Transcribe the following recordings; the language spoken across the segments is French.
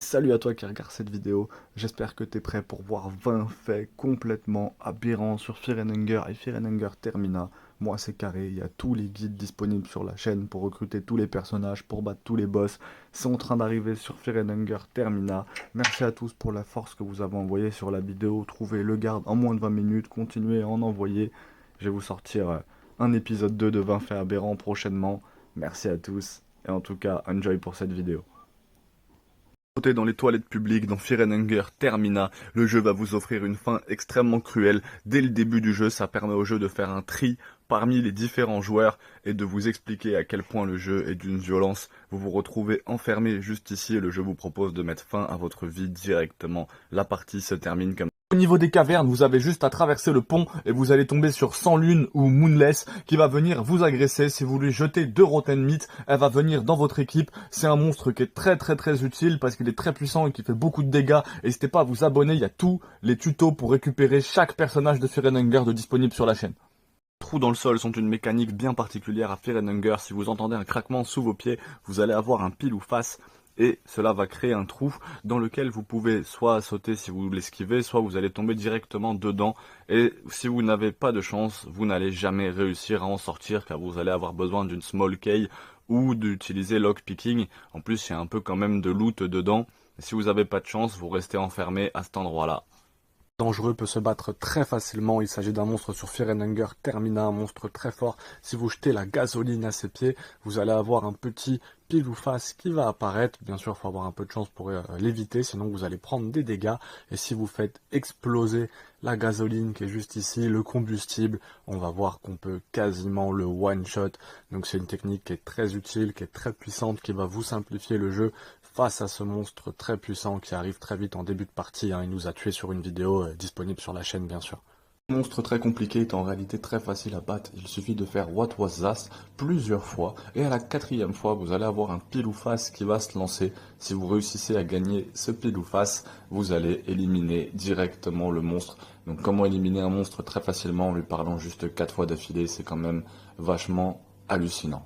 Salut à toi qui regarde cette vidéo, j'espère que tu es prêt pour voir 20 faits complètement aberrants sur Fear and Hunger et Fear and Hunger Termina. Moi c'est carré, il y a tous les guides disponibles sur la chaîne pour recruter tous les personnages, pour battre tous les boss. C'est en train d'arriver sur Fear and Hunger Termina. Merci à tous pour la force que vous avez envoyée sur la vidéo. Trouvez le garde en moins de 20 minutes, continuez à en envoyer. Je vais vous sortir un épisode 2 de 20 faits aberrants prochainement. Merci à tous et en tout cas, enjoy pour cette vidéo. Dans les toilettes publiques, dans Fear and Hunger Termina, le jeu va vous offrir une fin extrêmement cruelle. Dès le début du jeu, ça permet au jeu de faire un tri parmi les différents joueurs et de vous expliquer à quel point le jeu est d'une violence. Vous vous retrouvez enfermé juste ici et le jeu vous propose de mettre fin à votre vie directement. La partie se termine comme au niveau des cavernes, vous avez juste à traverser le pont et vous allez tomber sur Sans Lune ou Moonless qui va venir vous agresser. Si vous lui jetez 2 Rotten Meat, elle va venir dans votre équipe. C'est un monstre qui est très utile parce qu'il est très puissant et qui fait beaucoup de dégâts. N'hésitez pas à vous abonner, il y a tous les tutos pour récupérer chaque personnage de Fear and Hunger de disponible sur la chaîne. Les trous dans le sol sont une mécanique bien particulière à Fear and Hunger. Si vous entendez un craquement sous vos pieds, vous allez avoir un pile ou face. Et cela va créer un trou dans lequel vous pouvez soit sauter si vous l'esquivez, soit vous allez tomber directement dedans. Et si vous n'avez pas de chance, vous n'allez jamais réussir à en sortir car vous allez avoir besoin d'une small key ou d'utiliser lockpicking. En plus, il y a un peu quand même de loot dedans. Et si vous n'avez pas de chance, vous restez enfermé à cet endroit-là. Dangereux peut se battre très facilement, il s'agit d'un monstre sur Fear and Hunger Termina, un monstre très fort. Si vous jetez la gasoline à ses pieds, vous allez avoir un petit pile ou face qui va apparaître. Bien sûr, il faut avoir un peu de chance pour l'éviter, sinon vous allez prendre des dégâts. Et si vous faites exploser la gasoline qui est juste ici, le combustible, on va voir qu'on peut quasiment le one-shot. Donc c'est une technique qui est très utile, qui est très puissante, qui va vous simplifier le jeu face à ce monstre très puissant qui arrive très vite en début de partie. Il nous a tué sur une vidéo disponible sur la chaîne, bien sûr. Ce monstre très compliqué est en réalité très facile à battre. Il suffit de faire What Was That plusieurs fois. Et à la 4e fois, vous allez avoir un pile ou face qui va se lancer. Si vous réussissez à gagner ce pile ou face, vous allez éliminer directement le monstre. Donc comment éliminer un monstre très facilement en lui parlant juste 4 fois d'affilée, c'est quand même vachement hallucinant.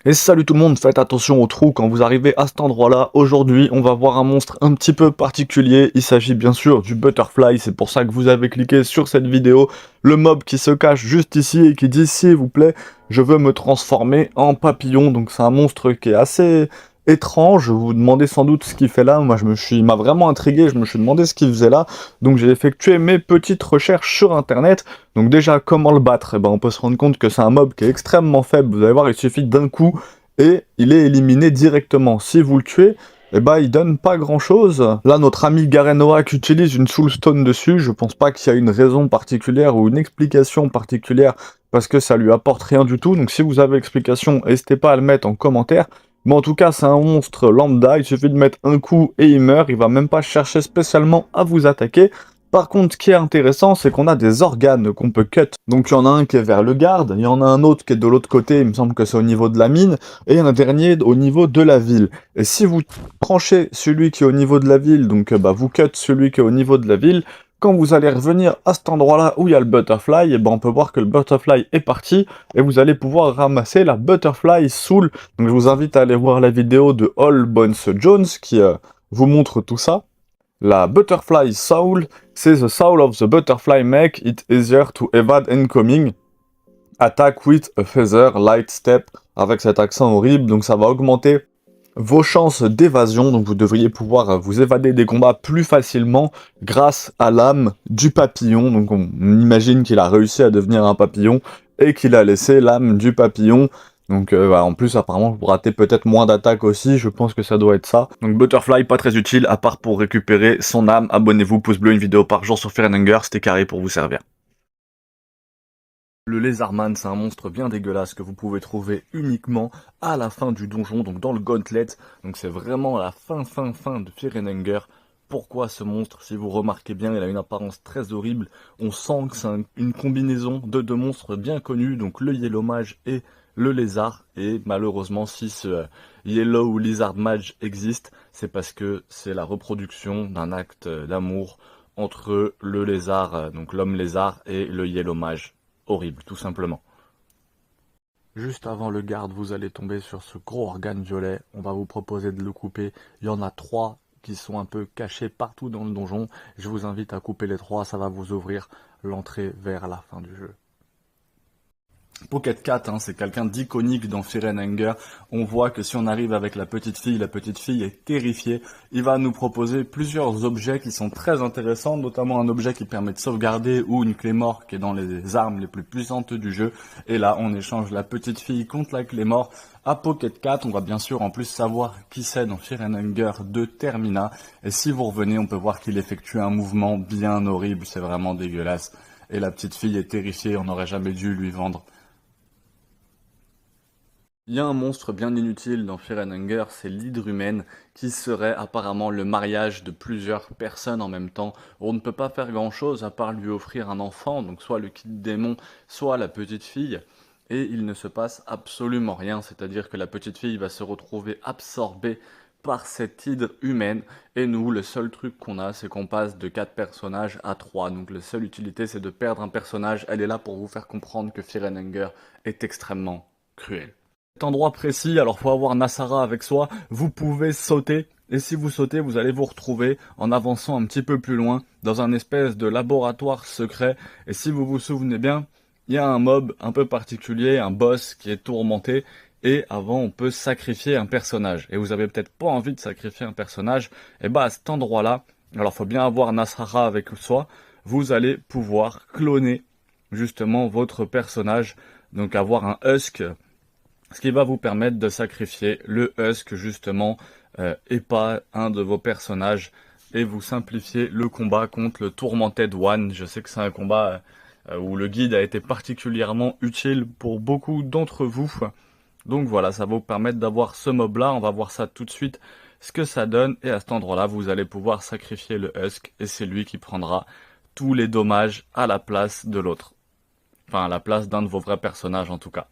Et salut tout le monde, faites attention aux trous quand vous arrivez à cet endroit-là. Aujourd'hui, on va voir un monstre un petit peu particulier. Il s'agit bien sûr du Butterfly, c'est pour ça que vous avez cliqué sur cette vidéo. Le mob qui se cache juste ici et qui dit « S'il vous plaît, je veux me transformer en papillon ». Donc c'est un monstre qui est assez étrange. Vous vous demandez sans doute ce qu'il fait là. Moi, il m'a vraiment intrigué, je me suis demandé ce qu'il faisait là. Donc j'ai effectué mes petites recherches sur internet. Donc déjà, comment le battre? On peut se rendre compte que c'est un mob qui est extrêmement faible. Vous allez voir, il suffit d'un coup et il est éliminé directement. Si vous le tuez, il donne pas grand chose. Là, notre ami Garenoak utilise une Soulstone dessus. Je pense pas qu'il y a une raison particulière ou une explication particulière parce que ça lui apporte rien du tout. Donc si vous avez l'explication, n'hésitez pas à le mettre en commentaire. Mais en tout cas, c'est un monstre lambda, il suffit de mettre un coup et il meurt, il va même pas chercher spécialement à vous attaquer. Par contre, ce qui est intéressant, c'est qu'on a des organes qu'on peut cut. Donc il y en a un qui est vers le garde, il y en a un autre qui est de l'autre côté, il me semble que c'est au niveau de la mine, et il y en a un dernier au niveau de la ville. Et si vous tranchez celui qui est au niveau de la ville, donc vous cut celui qui est au niveau de la ville, quand vous allez revenir à cet endroit-là où il y a le Butterfly, on peut voir que le Butterfly est parti, et vous allez pouvoir ramasser la Butterfly Soul. Donc je vous invite à aller voir la vidéo de All Bones Jones qui vous montre tout ça. La Butterfly Soul, c'est the soul of the butterfly make it easier to evade incoming. Attack with a feather, light step, avec cet accent horrible, donc ça va augmenter vos chances d'évasion, donc vous devriez pouvoir vous évader des combats plus facilement grâce à l'âme du papillon. Donc on imagine qu'il a réussi à devenir un papillon et qu'il a laissé l'âme du papillon. Donc en plus apparemment vous ratez peut-être moins d'attaques aussi, je pense que ça doit être ça. Donc Butterfly pas très utile à part pour récupérer son âme. Abonnez-vous, pouce bleu, une vidéo par jour sur Fear and Hunger, c'était carré pour vous servir. Le Lézardman, c'est un monstre bien dégueulasse que vous pouvez trouver uniquement à la fin du donjon, donc dans le Gauntlet. Donc c'est vraiment la fin de Fear and Hunger. Pourquoi ce monstre? Si vous remarquez bien, il a une apparence très horrible. On sent que c'est une combinaison de deux monstres bien connus, donc le Yellow Mage et le Lézard. Et malheureusement, si ce Yellow ou Lizard Mage existe, c'est parce que c'est la reproduction d'un acte d'amour entre le lézard, donc l'homme lézard, et le Yellow Mage. Horrible, tout simplement. Juste avant le garde, vous allez tomber sur ce gros organe violet. On va vous proposer de le couper. Il y en a 3 qui sont un peu cachés partout dans le donjon. Je vous invite à couper les 3, ça va vous ouvrir l'entrée vers la fin du jeu. Pocket Cat, hein, c'est quelqu'un d'iconique dans Fear and Hunger. On voit que si on arrive avec la petite fille est terrifiée. Il va nous proposer plusieurs objets qui sont très intéressants, notamment un objet qui permet de sauvegarder ou une clé mort qui est dans les armes les plus puissantes du jeu. Et là, on échange la petite fille contre la clé mort à Pocket Cat. On va bien sûr en plus savoir qui c'est dans Fear and Hunger de Termina. Et si vous revenez, on peut voir qu'il effectue un mouvement bien horrible, c'est vraiment dégueulasse. Et la petite fille est terrifiée, on n'aurait jamais dû lui vendre. Il y a un monstre bien inutile dans Fear and Hunger, c'est l'hydre humaine, qui serait apparemment le mariage de plusieurs personnes en même temps. On ne peut pas faire grand chose à part lui offrir un enfant, donc soit le kit démon, soit la petite fille, et il ne se passe absolument rien, c'est-à-dire que la petite fille va se retrouver absorbée par cette hydre humaine, et nous, le seul truc qu'on a, c'est qu'on passe de 4 personnages à 3, donc la seule utilité c'est de perdre un personnage, elle est là pour vous faire comprendre que Fear and Hunger est extrêmement cruel. Cet endroit précis, alors faut avoir Nassara avec soi, vous pouvez sauter, et si vous sautez, vous allez vous retrouver en avançant un petit peu plus loin, dans un espèce de laboratoire secret, et si vous vous souvenez bien, il y a un mob un peu particulier, un boss qui est tourmenté, et avant on peut sacrifier un personnage, et vous avez peut-être pas envie de sacrifier un personnage, et bah à cet endroit-là, alors faut bien avoir Nassara avec soi, vous allez pouvoir cloner justement votre personnage, donc avoir un Husk, ce qui va vous permettre de sacrifier le Husk justement et pas un de vos personnages et vous simplifier le combat contre le Tourmented One. Je sais que c'est un combat où le guide a été particulièrement utile pour beaucoup d'entre vous. Donc voilà, ça va vous permettre d'avoir ce mob là, on va voir ça tout de suite, ce que ça donne, et à cet endroit là vous allez pouvoir sacrifier le Husk et c'est lui qui prendra tous les dommages à la place de l'autre. Enfin à la place d'un de vos vrais personnages en tout cas.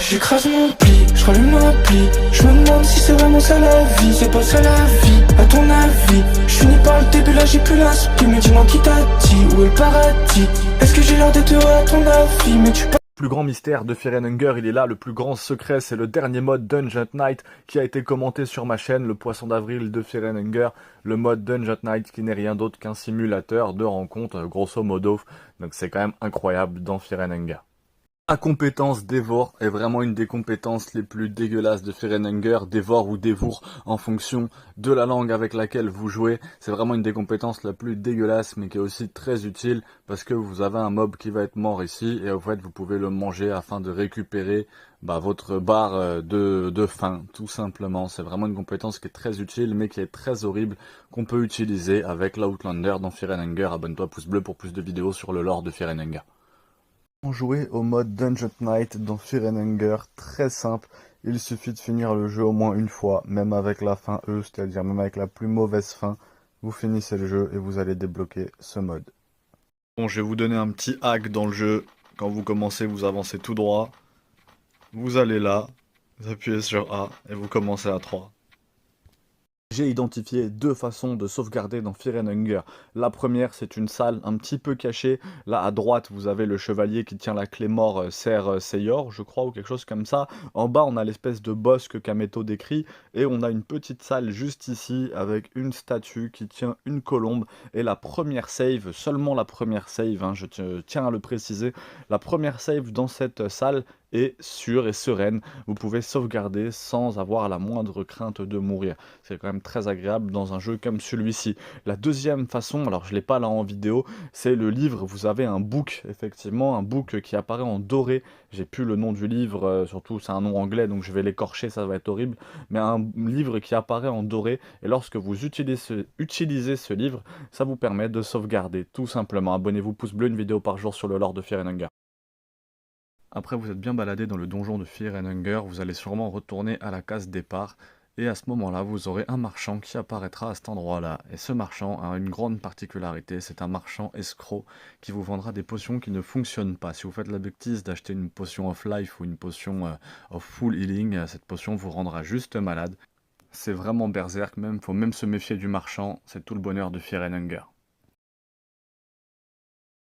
J'écrase mon pli, je rallume l'appli. Je me demande si c'est vraiment ça la vie. C'est pas ça la vie, à ton avis. Je finis par le début, là j'ai plus l'inspi. Mais dis-moi qui t'a dit, où est le paradis? Est-ce que j'ai l'air d'être heureux à ton avis? Mais tu Le plus grand mystère de Fear and Hunger, il est là, le plus grand secret, c'est le dernier mode Dungeon Knight qui a été commenté sur ma chaîne, le poisson d'avril de Fear and Hunger, le mode Dungeon Knight qui n'est rien d'autre qu'un simulateur de rencontre, grosso modo, donc c'est quand même incroyable dans Fear and Hunger. La compétence Dévore est vraiment une des compétences les plus dégueulasses de Fear and Hunger, Dévore ou Dévour en fonction de la langue avec laquelle vous jouez. C'est vraiment une des compétences la plus dégueulasse mais qui est aussi très utile parce que vous avez un mob qui va être mort ici et en fait vous pouvez le manger afin de récupérer votre barre de faim tout simplement. C'est vraiment une compétence qui est très utile mais qui est très horrible qu'on peut utiliser avec l'Outlander dans Fear and Hunger. Abonne-toi, pouce bleu pour plus de vidéos sur le lore de Fear and Hunger. Jouer au mode Dungeon Knight dans Fear and Hunger, très simple, il suffit de finir le jeu au moins une fois, même avec la fin E, c'est-à-dire même avec la plus mauvaise fin, vous finissez le jeu et vous allez débloquer ce mode. Bon, je vais vous donner un petit hack dans le jeu, quand vous commencez, vous avancez tout droit, vous allez là, vous appuyez sur A et vous commencez à 3. J'ai identifié 2 façons de sauvegarder dans Fear and Hunger. La première, c'est une salle un petit peu cachée. Là, à droite, vous avez le chevalier qui tient la clé mort Ser Seyor, je crois, ou quelque chose comme ça. En bas, on a l'espèce de boss que Kameto décrit. Et on a une petite salle juste ici, avec une statue qui tient une colombe. Et la première save, seulement la première save, hein, je tiens à le préciser, la première save dans cette salle est sûre et sereine. Vous pouvez sauvegarder sans avoir la moindre crainte de mourir. C'est quand même très agréable dans un jeu comme celui-ci. La deuxième façon, alors je ne l'ai pas là en vidéo, c'est le livre. Vous avez un book, effectivement, un book qui apparaît en doré. J'ai plus le nom du livre, surtout c'est un nom anglais, donc je vais l'écorcher, ça va être horrible. Mais un livre qui apparaît en doré, et lorsque vous utilisez ce livre, ça vous permet de sauvegarder, tout simplement. Abonnez-vous, pouce bleu, une vidéo par jour sur le lore de Fear and Hunger. Après vous êtes bien baladé dans le donjon de Fear and Hunger, vous allez sûrement retourner à la case départ. Et à ce moment-là, vous aurez un marchand qui apparaîtra à cet endroit-là. Et ce marchand a une grande particularité, c'est un marchand escroc qui vous vendra des potions qui ne fonctionnent pas. Si vous faites la bêtise d'acheter une potion of life ou une potion of full healing, cette potion vous rendra juste malade. C'est vraiment berserk même, faut même se méfier du marchand, c'est tout le bonheur de Fear and Hunger.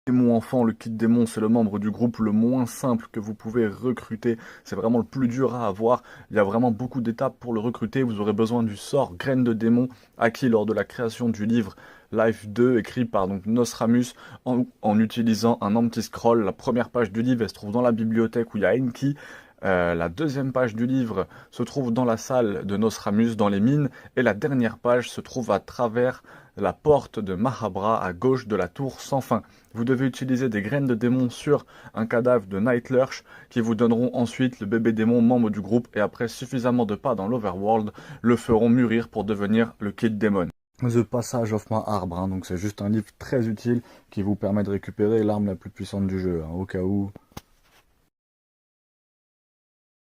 Démon enfant, le kit démon, c'est le membre du groupe le moins simple que vous pouvez recruter. C'est vraiment le plus dur à avoir. Il y a vraiment beaucoup d'étapes pour le recruter. Vous aurez besoin du sort Graine de démon, acquis lors de la création du livre Life 2, écrit par donc Nostramus, en utilisant un empty scroll. La première page du livre, elle se trouve dans la bibliothèque où il y a Enki. La deuxième page du livre se trouve dans la salle de Nostramus, dans les mines, et la dernière page se trouve à travers la porte de Mahabra à gauche de la tour sans fin. Vous devez utiliser des graines de démon sur un cadavre de Night Lurch qui vous donneront ensuite le bébé démon membre du groupe, et après suffisamment de pas dans l'Overworld le feront mûrir pour devenir le Kid Demon. The Passage of My Arbre, donc c'est juste un livre très utile qui vous permet de récupérer l'arme la plus puissante du jeu, au cas où.